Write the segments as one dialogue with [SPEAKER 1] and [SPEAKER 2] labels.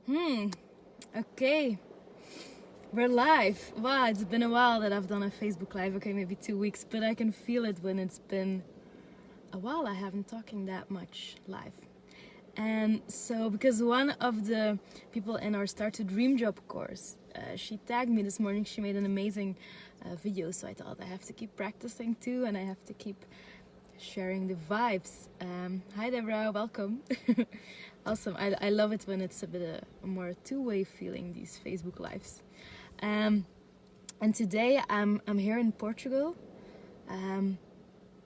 [SPEAKER 1] Hmm. Okay. We're live. Wow, it's been a while that I've done a Facebook Live. Okay, maybe 2 weeks, but I can feel it when it's been a while I haven't talking that much live. And so, because one of the people in our Start to Dream Job course, she tagged me this morning. She made an amazing video, so I thought I have to keep practicing too, and I have to keep sharing the vibes. Hi Deborah, welcome. Awesome. I love it when it's a bit a more two-way feeling, these Facebook Lives. And today I'm here in Portugal. I'm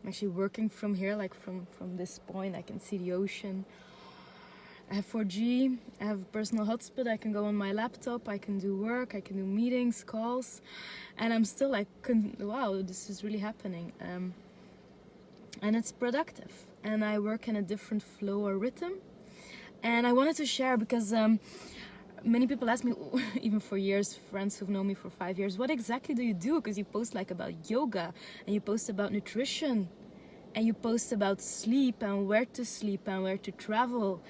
[SPEAKER 1] actually working from here, like from this point. I can see the ocean. I have 4G, I have a personal hotspot, I can go on my laptop, I can do work, I can do meetings, calls, and I'm still like, wow, this is really happening. And it's productive, and I work in a different flow or rhythm. And I wanted to share because many people ask me, even for years, friends who've known me for 5 years, what exactly do you do? Because you post like about yoga, and you post about nutrition, and you post about sleep and where to travel,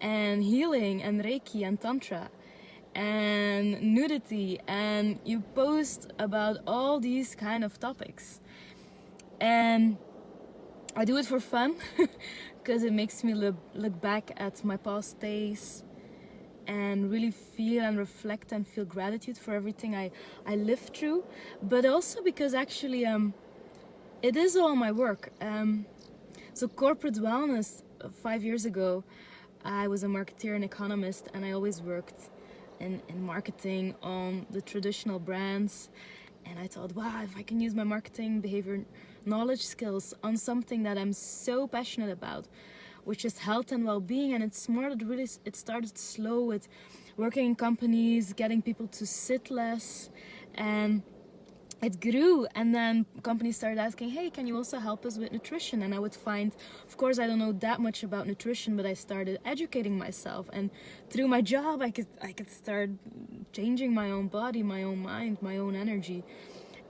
[SPEAKER 1] and healing and Reiki and Tantra and nudity, and you post about all these kind of topics. And I do it for fun because it makes me look back at my past days and really feel and reflect and feel gratitude for everything I lived through, but also because actually it is all my work. So corporate wellness, 5 years ago, I was a marketeer and economist, and I always worked in marketing on the traditional brands. And I thought, wow, if I can use my marketing, behavior, knowledge skills on something that I'm so passionate about, which is health and well-being. And it started slow with working in companies, getting people to sit less, and it grew. And then companies started asking, hey, can you also help us with nutrition? And I would find, of course, I don't know that much about nutrition, but I started educating myself, and through my job I could start changing my own body, my own mind, my own energy.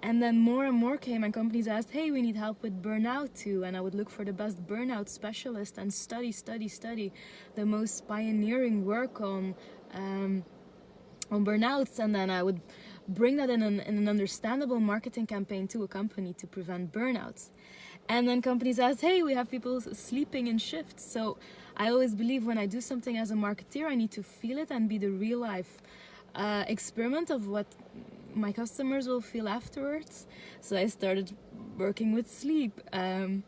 [SPEAKER 1] And then more and more came, and companies asked, hey, we need help with burnout too. And I would look for the best burnout specialist and study the most pioneering work on burnouts. And then I would bring that in an understandable marketing campaign to a company to prevent burnouts. And then companies asked, hey, we have people sleeping in shifts. So I always believe when I do something as a marketeer, I need to feel it and be the real life experiment of what my customers will feel afterwards. So I started working with sleep. And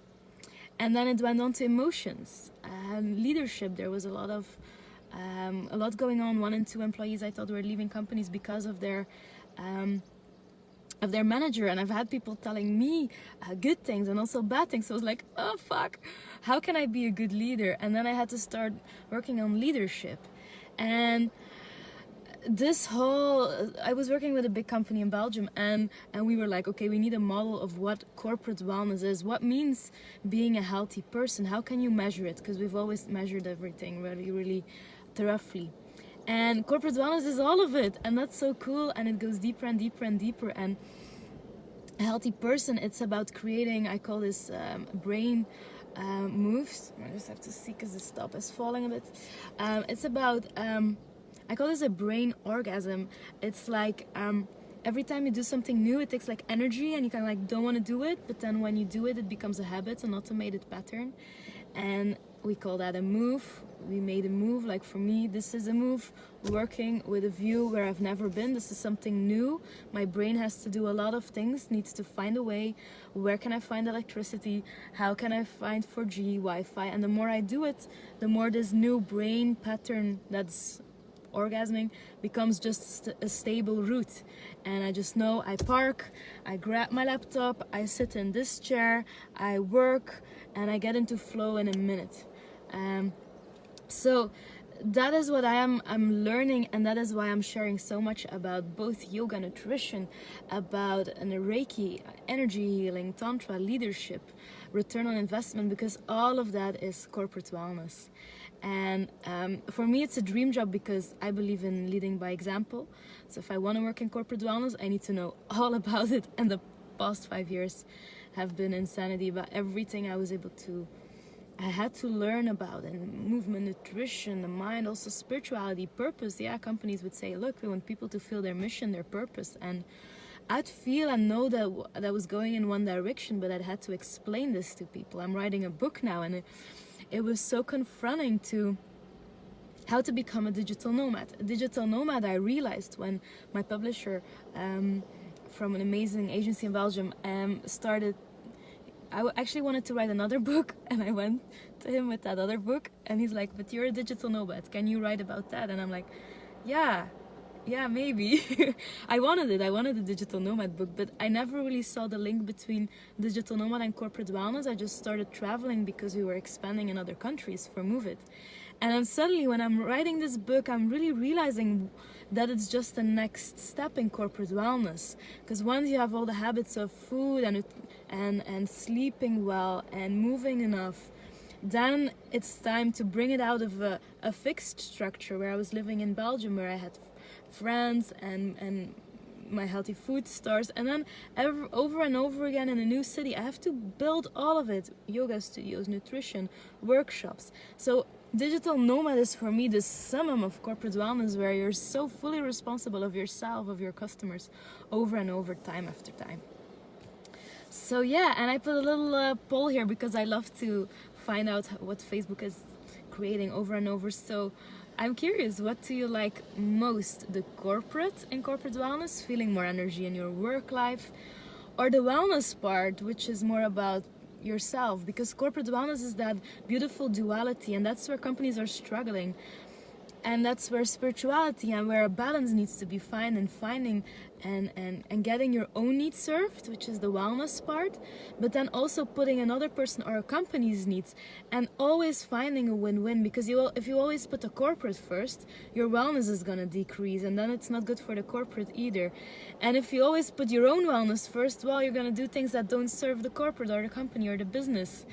[SPEAKER 1] then it went on to emotions, leadership. There was a lot going on. 1 and 2 employees I thought were leaving companies because of their manager, and I've had people telling me good things and also bad things. So I was like, oh fuck, how can I be a good leader? And then I had to start working on leadership. And I was working with a big company in Belgium, and we were like, okay, we need a model of what corporate wellness is. What means being a healthy person? How can you measure it? Because we've always measured everything really, really roughly. And corporate wellness is all of it, and that's so cool, and it goes deeper and deeper and deeper. And a healthy person, it's about creating, I call this brain moves. I just have to see because the stop is falling a bit. It's about, I call this a brain orgasm. It's like every time you do something new, it takes like energy, and you kind of like don't want to do it, but then when you do it, it becomes a habit, an automated pattern. And we call that a move. We made a move. Like for me, this is a move, working with a view where I've never been. This is something new. My brain has to do a lot of things, needs to find a way. Where can I find electricity? How can I find 4G, Wi-Fi? And the more I do it, the more this new brain pattern that's orgasming becomes just a stable route. And I just know I park, I grab my laptop, I sit in this chair, I work, and I get into flow in a minute. So that is what I'm learning, and that is why I'm sharing so much about both yoga, nutrition, about Reiki, energy healing, Tantra, leadership, return on investment, because all of that is corporate wellness. And for me, it's a dream job because I believe in leading by example. So if I want to work in corporate wellness, I need to know all about it. And the past 5 years have been insanity about everything I was able to I had to learn about, and movement, nutrition, the mind, also spirituality, purpose. Yeah, companies would say, look, we want people to feel their mission, their purpose. And I'd feel and know that that was going in one direction, but I'd had to explain this to people. I'm writing a book now, and it was so confronting to how to become a digital nomad. A digital nomad, I realized when my publisher from an amazing agency in Belgium started. I actually wanted to write another book, and I went to him with that other book, and he's like, but you're a digital nomad, can you write about that? And I'm like, yeah, maybe. I wanted a digital nomad book, but I never really saw the link between digital nomad and corporate wellness. I just started traveling because we were expanding in other countries for Move It. And then suddenly when I'm writing this book, I'm really realizing that it's just the next step in corporate wellness. Because once you have all the habits of food and sleeping well and moving enough, then it's time to bring it out of a fixed structure where I was living in Belgium, where I had friends and my healthy food stores, and then over and over again in a new city I have to build all of it: yoga studios, nutrition, workshops. So digital nomad is for me the summum of corporate wellness, where you're so fully responsible of yourself, of your customers, over and over, time after time. So yeah, and I put a little poll here because I love to find out what Facebook is creating over and over. So I'm curious, what do you like most? The corporate in corporate wellness, feeling more energy in your work life, or the wellness part, which is more about yourself? Because corporate wellness is that beautiful duality, and that's where companies are struggling. And that's where spirituality and where a balance needs to be found, and finding and getting your own needs served, which is the wellness part, but then also putting another person or a company's needs, and always finding a win-win. Because if you always put the corporate first, your wellness is going to decrease, and then it's not good for the corporate either. And if you always put your own wellness first, well, you're going to do things that don't serve the corporate or the company or the business.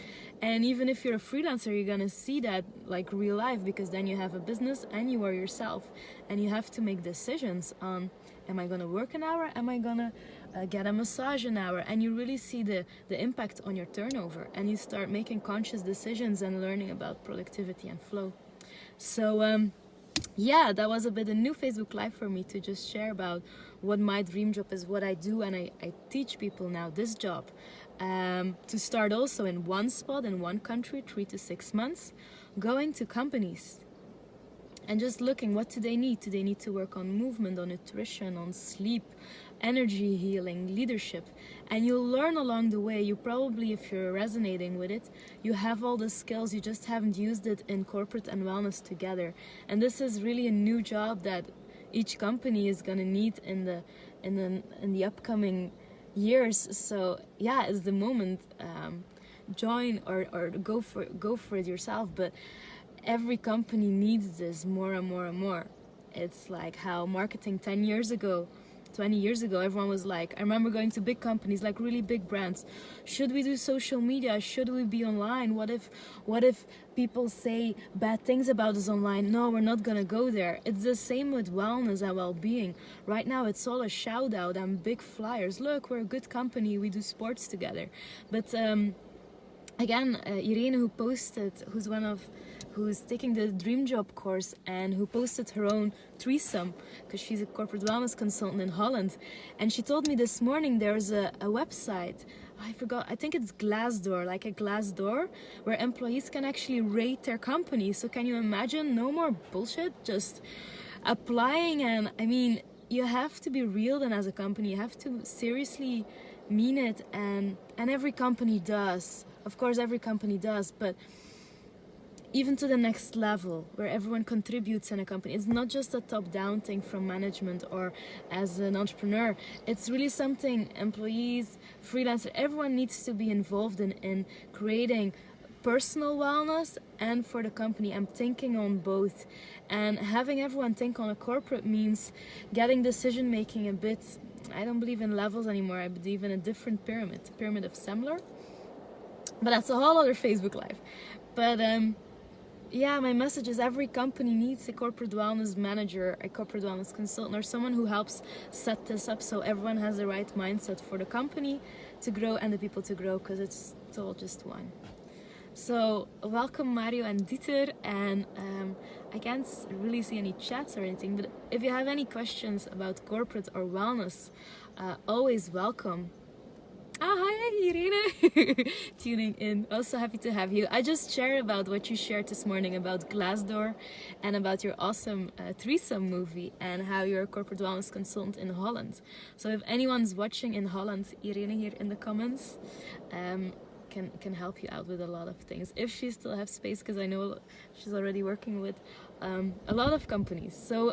[SPEAKER 1] And even if you're a freelancer, you're gonna see that like real life, because then you have a business and you are yourself, and you have to make decisions on, am I gonna work an hour? Am I gonna get a massage an hour? And you really see the impact on your turnover, and you start making conscious decisions and learning about productivity and flow. So yeah, that was a bit a new Facebook Live for me, to just share about what my dream job is, what I do, and I teach people now this job. To start also in one spot, in one country, 3 to 6 months, going to companies and just looking, what do they need? Do they need to work on movement, on nutrition, on sleep, energy healing, leadership? And you'll learn along the way. You probably, if you're resonating with it, you have all the skills, you just haven't used it in corporate and wellness together. And this is really a new job that each company is going to need in the upcoming years. So yeah, it's the moment. Join or go for it yourself. But every company needs this more and more and more. It's like how marketing 10 years ago, 20 years ago, everyone was like, I remember going to big companies, like really big brands, should we do social media? Should we be online? What if people say bad things about us online? No, we're not gonna go there. It's the same with wellness and well-being. Right now it's all a shout out and big flyers. Look, we're a good company, we do sports together. But again, Irene, who's taking the Dream Job course and who posted her own threesome, because she's a corporate wellness consultant in Holland, and she told me this morning there's a website, I forgot, I think it's Glassdoor, like a Glassdoor, where employees can actually rate their company. So can you imagine? No more bullshit, just applying. And I mean, you have to be real then as a company, you have to seriously mean it, and every company does. Of course, every company does, but even to the next level where everyone contributes in a company. It's not just a top-down thing from management or as an entrepreneur. It's really something employees, freelancers, everyone needs to be involved in creating personal wellness and for the company. I'm thinking on both, and having everyone think on a corporate means getting decision making a bit, I don't believe in levels anymore, I believe in a different pyramid of Semler, but that's a whole other Facebook Live. But yeah, my message is every company needs a corporate wellness manager, a corporate wellness consultant, or someone who helps set this up so everyone has the right mindset for the company to grow and the people to grow, because it's all just one. So welcome Mario and Dieter, and I can't really see any chats or anything, but if you have any questions about corporate or wellness, always welcome. Ah, hi Irene, tuning in. Also happy to have you. I just shared about what you shared this morning about Glassdoor and about your awesome threesome movie and how you're a corporate wellness consultant in Holland. So if anyone's watching in Holland, Irene here in the comments can help you out with a lot of things. If she still has space, because I know she's already working with a lot of companies. So,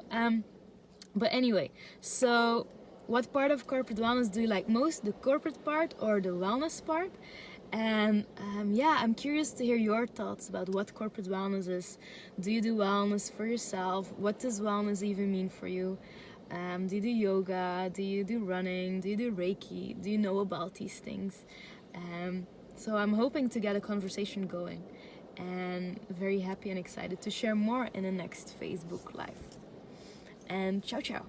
[SPEAKER 1] but anyway, so what part of corporate wellness do you like most, the corporate part or the wellness part? And yeah, I'm curious to hear your thoughts about what corporate wellness is. Do you do wellness for yourself? What does wellness even mean for you? Do you do yoga? Do you do running? Do you do Reiki? Do you know about these things? So I'm hoping to get a conversation going, and very happy and excited to share more in the next Facebook Live. And ciao ciao.